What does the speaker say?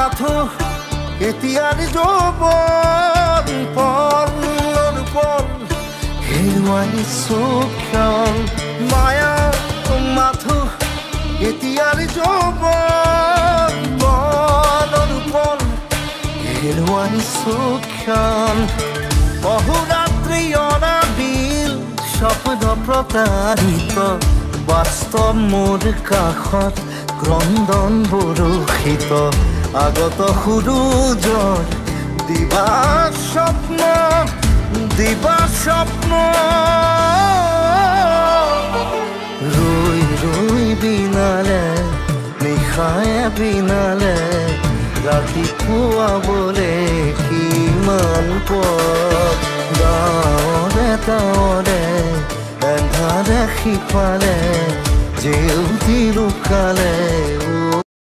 মাথো এতিয়াৰ যৌৱন পলৰ পল হেৰুৱাই চোখন মায়া মাথো এতিয়াৰ যৌৱন পলৰ পল হেৰুৱাই চোখন বহুৰাত্ৰি অনাবিল স্বপ্ন প্ৰতাৰিত বাস্তৱ মোৰ কাষত ক্ৰন্দন বৰষিত আগত সূৰুজৰ দিবা স্বপ্ন ৰৈ ৰৈ বিনালে নিশাই বিনালে ৰাতিপুৱাবলে কিমান পথ গাঁৱৰে তাৱৰে এন্ধাৰে সিফালে জেউতি লুকালে